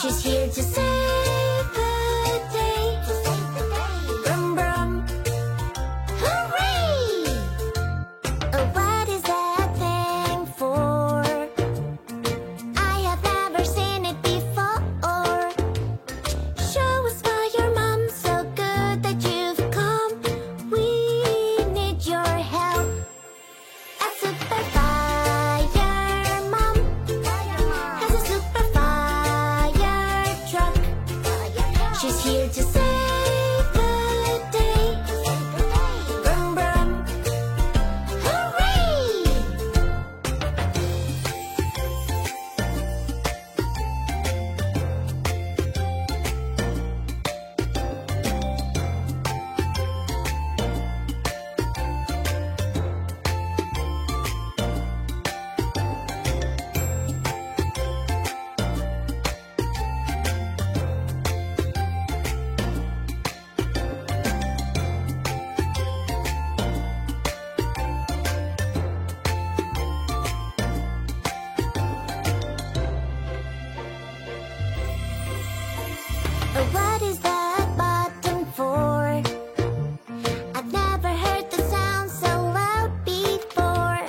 She's here to save the day. Brum brum, hooray! Oh, what is that thing for? I have never seen it before. Show us why your mom's so good that you've come. We need your help. A super fire mom has a super fire truck. She's here to save the day. Brum brum, hooray! Oh, what is that button for? I've never heard the sound so loud before.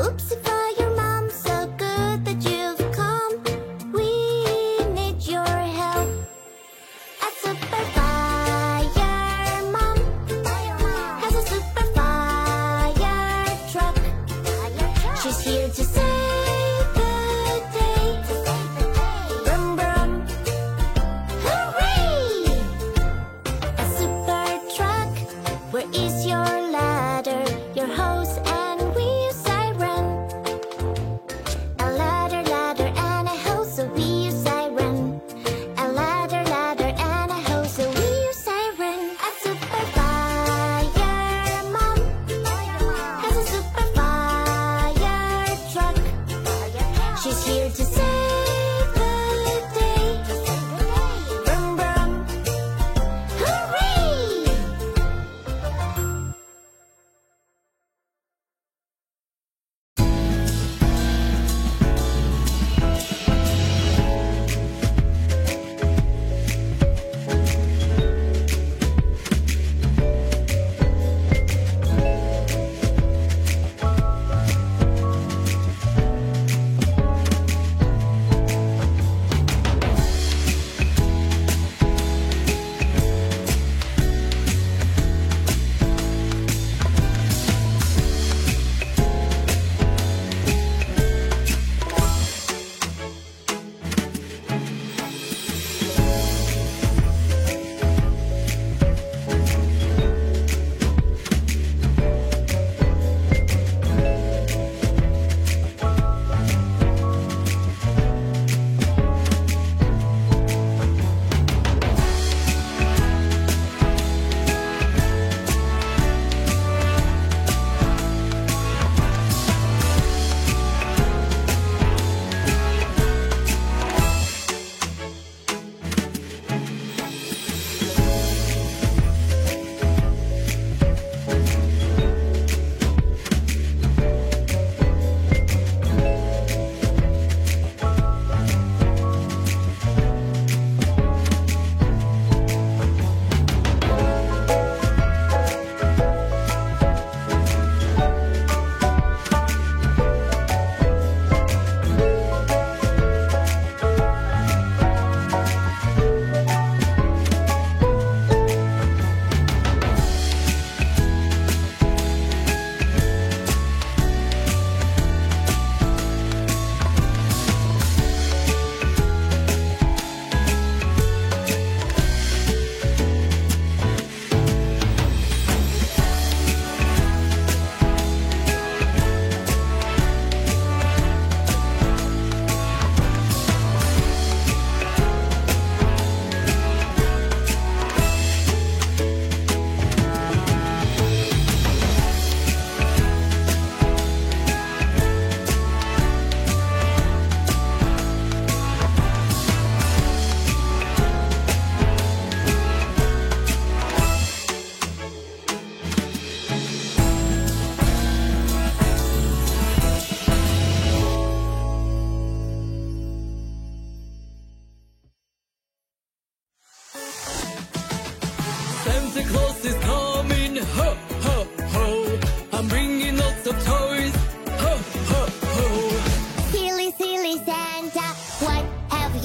Oopsie fire mom, so good that you've come. We need your help. A super fire mom has a super fire truck. She's here to save the day. Brum brum, hooray!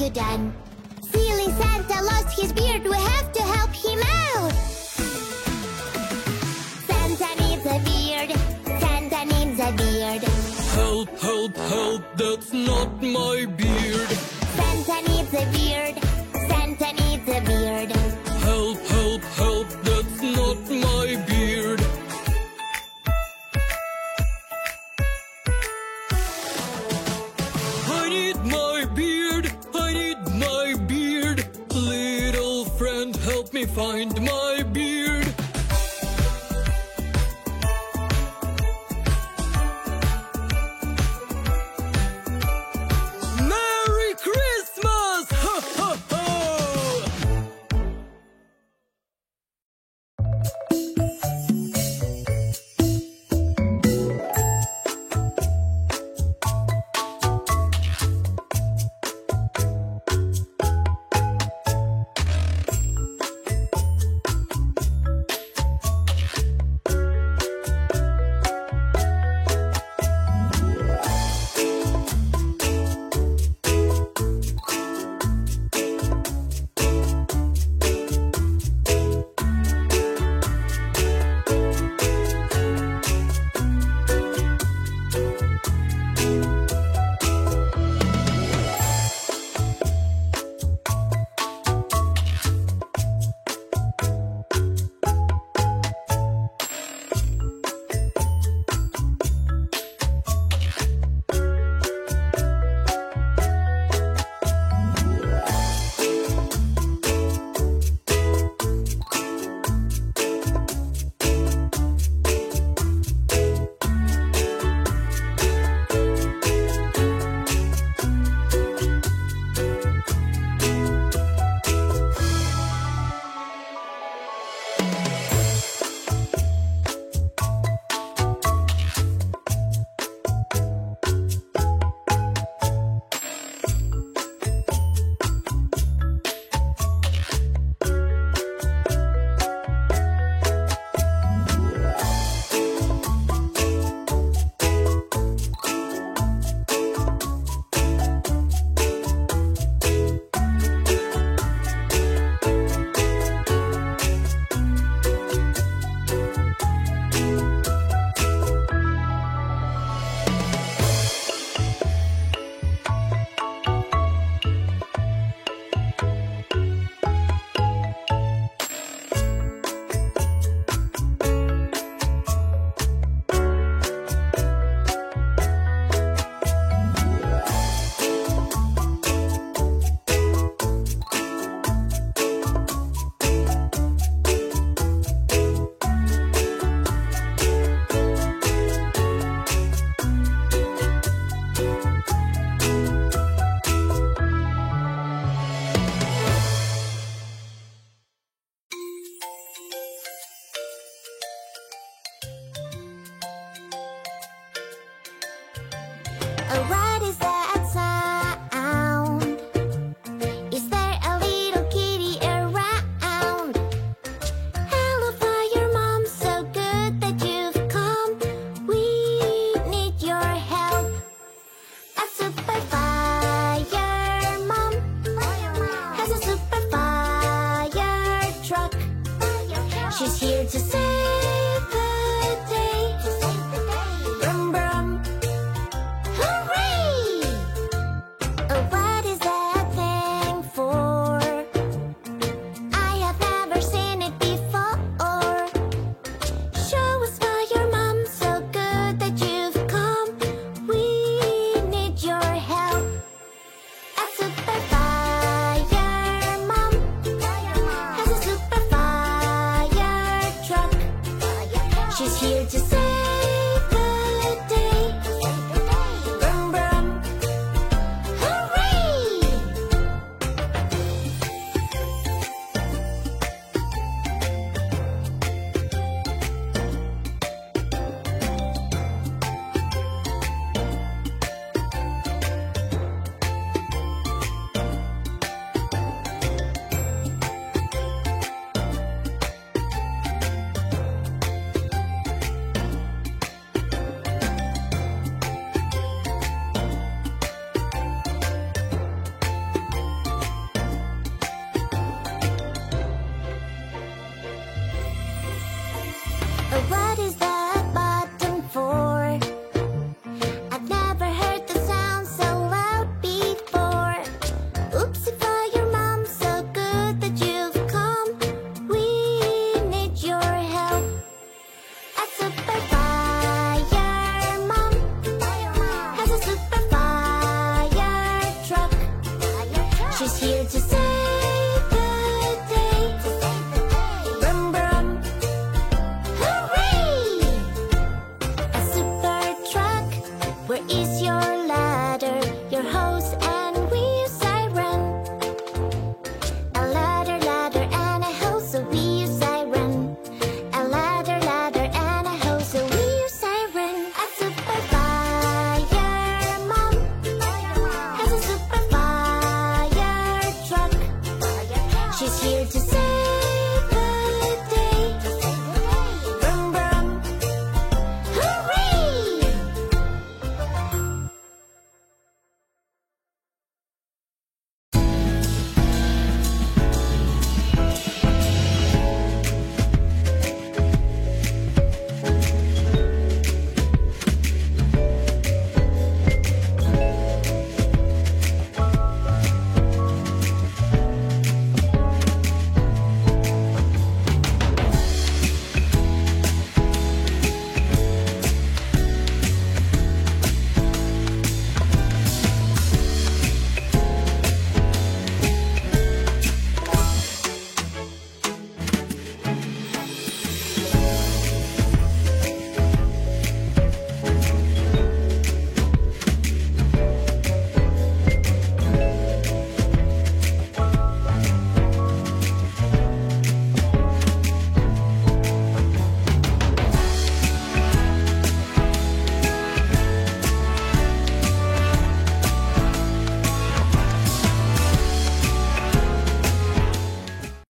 you done? Silly Santa lost his beard, we have to help him out. Santa needs a beard, Santa needs a beard. Help, help, help, that's not my beard. Santa needs a beard, Santa needs a beard. Help, help, help, that's not my beard. I need my beard, I need my beard. Little friend, help me find my beard. Merry Christmas! Ha ha ha! Oh, what is that sound? Is there a little kitty around? Hello, fire mom, so good that you've come. We need your help. A super fire mom has a super fire truck. She's here to save the day. Brum brum. Hooray! Oh, what is that thing for? I have never seen it before. Show us why your mom's so good that you've come. We need your help. A super fire mom has a super fire truck. here to save the day. Brum brum, hooray! A super truck, where is your ladder, your hose and wheel siren? A ladder, ladder and a hose, so we use siren. A ladder, ladder and a hose, so we use siren. A super fire mom has a super fire truck. She's here to save